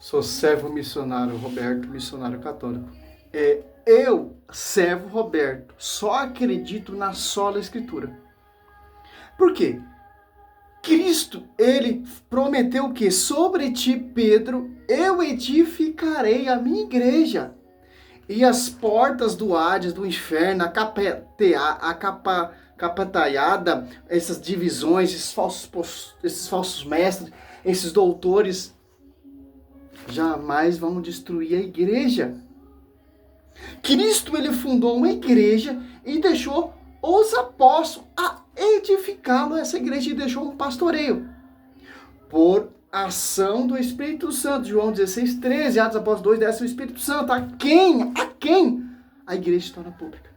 Sou servo missionário Roberto, missionário católico. Eu, servo Roberto, só acredito na sola Escritura. Por quê? Cristo, ele prometeu o quê? Sobre ti, Pedro, eu edificarei a minha igreja. E as portas do Hades, do inferno, a capataiada, essas divisões, esses falsos mestres, esses doutores, jamais vão destruir a igreja. Cristo, ele fundou uma igreja e deixou os apóstolos a edificá-lo, essa igreja, e deixou um pastoreio. Por ação do Espírito Santo. João 16:13, Atos Apóstolos 2, desce o Espírito Santo. A quem? A igreja se torna pública.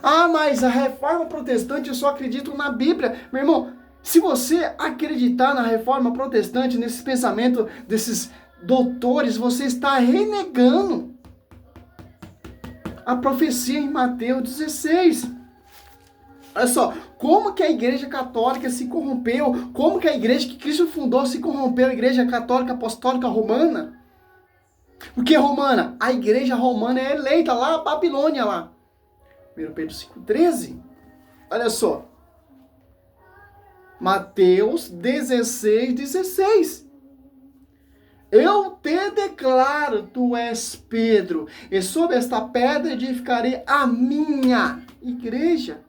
Ah, mas a reforma protestante, eu só acredito na Bíblia. Meu irmão, se você acreditar na reforma protestante, nesse pensamento desses doutores, você está renegando a profecia em Mateus 16. Olha só, como que a igreja católica se corrompeu, como que a igreja que Cristo fundou se corrompeu, a igreja católica apostólica romana. O que é romana? A igreja romana é eleita lá, a Babilônia lá. 1 Pedro 5,13. Olha só. Mateus 16:16. Eu te declaro, tu és Pedro, e sobre esta pedra edificarei a minha igreja.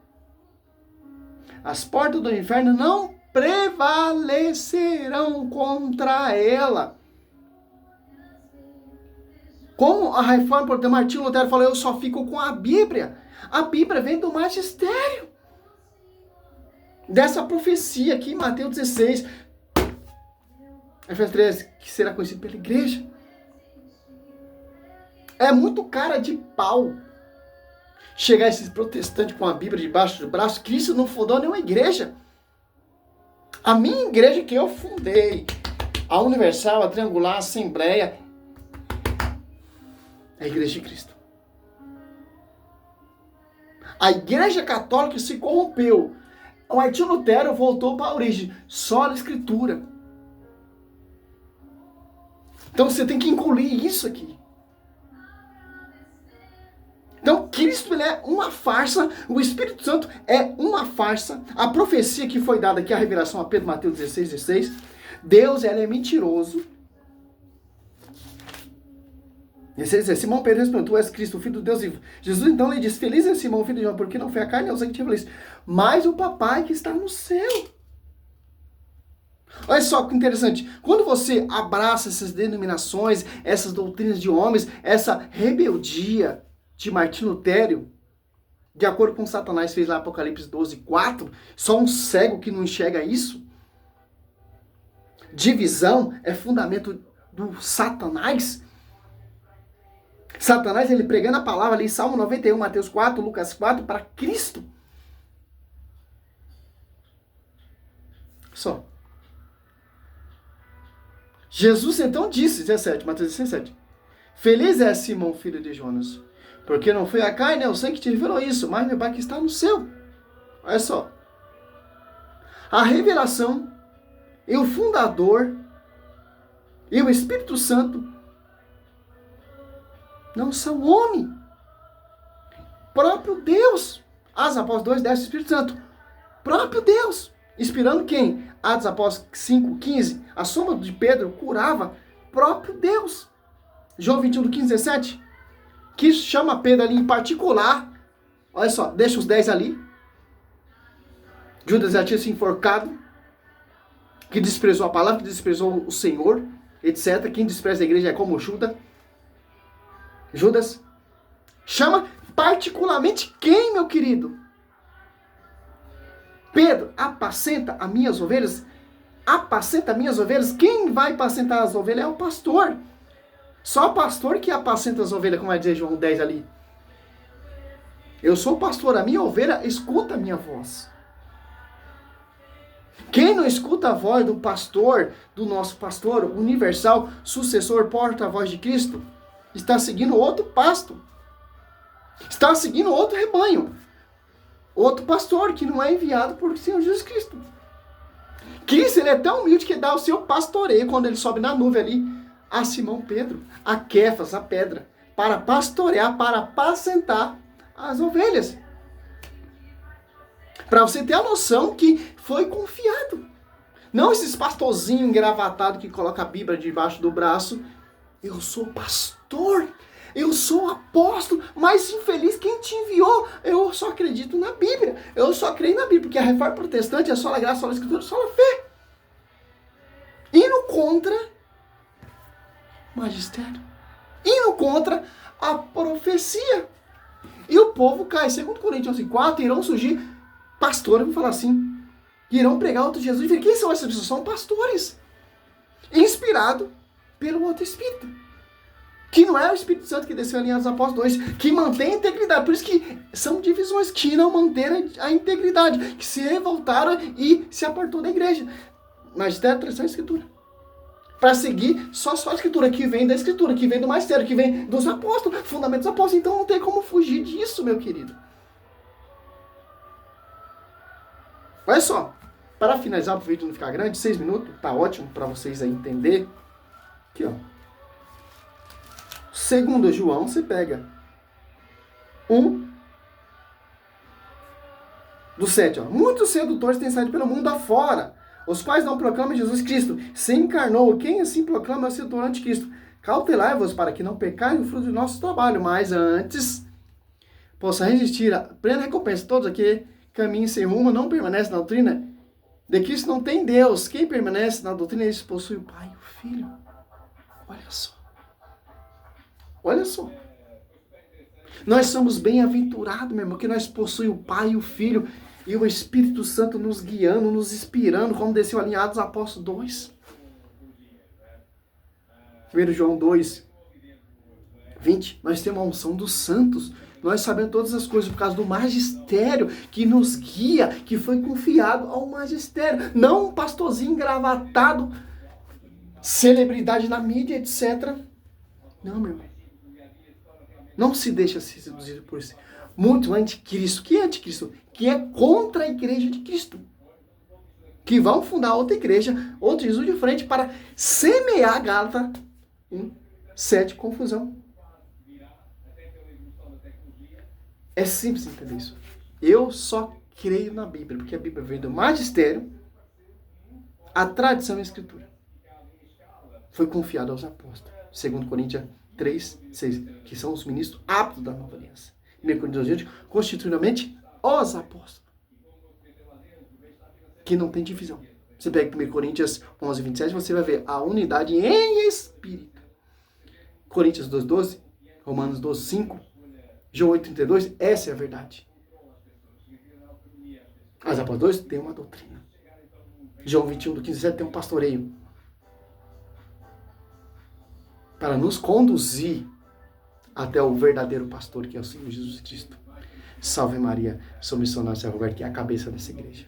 As portas do inferno não prevalecerão contra ela. Como a reforma por Martinho Lutero falou, eu só fico com a Bíblia. A Bíblia vem do magistério. Dessa profecia aqui em Mateus 16. Efésios 13, que será conhecido pela igreja. É muito cara de pau chegar esses protestantes com a Bíblia debaixo do braço. Cristo não fundou nenhuma igreja. A minha igreja que eu fundei, a Universal, a Triangular, a Assembleia, é a igreja de Cristo. A igreja católica se corrompeu. O Martinho Lutero voltou para a origem, só a Escritura. Então você tem que incluir isso aqui. Então Cristo, ele é uma farsa, o Espírito Santo é uma farsa. A profecia que foi dada aqui, a revelação a Pedro, Mateus 16:16, Deus, ele é mentiroso. Simão Pedro respondeu, tu és Cristo, o Filho do Deus vivo. Jesus então lhe disse, feliz é Simão, filho de João, porque não foi a carne nem o sangue que te revelou isso, mas o papai que está no céu. Olha só que interessante, quando você abraça essas denominações, essas doutrinas de homens, essa rebeldia de Martinho Lutero, de acordo com o Satanás fez lá Apocalipse 12:4, só um cego que não enxerga isso. Divisão é fundamento do Satanás. Satanás, ele pregando a palavra ali, Salmo 91, Mateus 4, Lucas 4, para Cristo. Só. Jesus então disse, 17, Mateus 17, feliz é Simão, filho de Jonas, porque não foi a carne, nem o sangue que te revelou isso, mas meu Pai que está no céu. Olha só. A revelação e o fundador e o Espírito Santo não são homem. Próprio Deus. Atos Apóstolos 2, desce o Espírito Santo. Próprio Deus. Inspirando quem? Atos Apóstolos 5:15. A sombra de Pedro curava próprio Deus. João 21:15-17. Que chama Pedro ali em particular. Olha só, deixa os 10 ali. Judas já tinha se enforcado. Que desprezou a palavra, que desprezou o Senhor, etc. Quem despreza a igreja é como Judas. Chama particularmente quem, meu querido? Pedro, apacenta as minhas ovelhas. Apacenta minhas ovelhas. Quem vai apacentar as ovelhas é o pastor. Só o pastor que apacenta as ovelhas, como vai dizer João 10 ali. Eu sou o pastor, a minha ovelha escuta a minha voz. Quem não escuta a voz do pastor, do nosso pastor universal, sucessor, porta-voz de Cristo, está seguindo outro pasto. Está seguindo outro rebanho. Outro pastor que não é enviado por Senhor Jesus Cristo. Cristo, ele é tão humilde que dá o seu pastoreio quando ele sobe na nuvem ali. a Simão Pedro, a Quefas, a pedra, para pastorear, para apacentar as ovelhas. Para você ter a noção que foi confiado. Não esses pastorzinhos engravatados que colocam a Bíblia debaixo do braço. Eu sou pastor, eu sou apóstolo, mas infeliz quem te enviou. Eu só acredito na Bíblia, eu só creio na Bíblia, porque a reforma protestante é só a graça, só a escritura, só a fé. Indo contra o magistério, indo contra a profecia. E o povo cai. 2 Coríntios 4, irão surgir pastores, vou falar assim, irão pregar outro Jesus. E quem são essas pessoas? São pastores, inspirados pelo outro Espírito, que não é o Espírito Santo que desceu ali em Atos Apóstolos 2, que mantém a integridade. Por isso que são divisões que não manteram a integridade, que se revoltaram e se apartou da igreja. Mas tem a tradição da Escritura, para seguir só a Escritura, que vem da Escritura, que vem do magistério, que vem dos apóstolos, fundamentos dos apóstolos. Então não tem como fugir disso, meu querido. Olha só, para finalizar, para o vídeo não ficar grande, 6 minutos, tá ótimo para vocês aí entender. Aqui, ó. Segundo João, você pega 1:7, ó. Muitos sedutores têm saído pelo mundo afora, os quais não proclamam Jesus Cristo. Se encarnou, quem assim proclama é o sedutor anticristo. Cautelai-vos para que não pecai no fruto do nosso trabalho, mas antes possa resistir a plena recompensa. Todos aqui caminham sem rumo, não permanecem na doutrina de Cristo, não tem Deus. Quem permanece na doutrina, eles possuem o Pai e o Filho. Olha só. Olha só. Nós somos bem-aventurados, meu irmão, que nós possuímos o Pai e o Filho e o Espírito Santo nos guiando, nos inspirando, como desceu ali em Atos Apóstolos 2. 1 João 2:20. Nós temos a unção dos santos. Nós sabemos todas as coisas por causa do magistério que nos guia, que foi confiado ao magistério. Não um pastorzinho engravatado, celebridade na mídia, etc. Não, meu irmão. Não se deixa ser seduzido por isso. Muito anticristo. Que é anticristo? Que é contra a igreja de Cristo. Que vão fundar outra igreja, outro Jesus de frente para semear Gálatas 1:7, confusão. É simples entender isso. Eu só creio na Bíblia, porque a Bíblia vem do magistério, a tradição e a escritura. Foi confiado aos apóstolos. 2 Coríntios 3:6, que são os ministros aptos da nova aliança. 1 Coríntios 2:20, constitucionalmente os apóstolos, que não tem divisão. Você pega 1 Coríntios 11:27, você vai ver a unidade em espírito. Coríntios 2:12, Romanos 12:5, João 8:32, essa é a verdade. As apóstolos 2 tem uma doutrina. João 21:15 tem um pastoreio para nos conduzir até o verdadeiro pastor, que é o Senhor Jesus Cristo. Salve Maria, sou missionário Zé Roberto, que é a cabeça dessa igreja.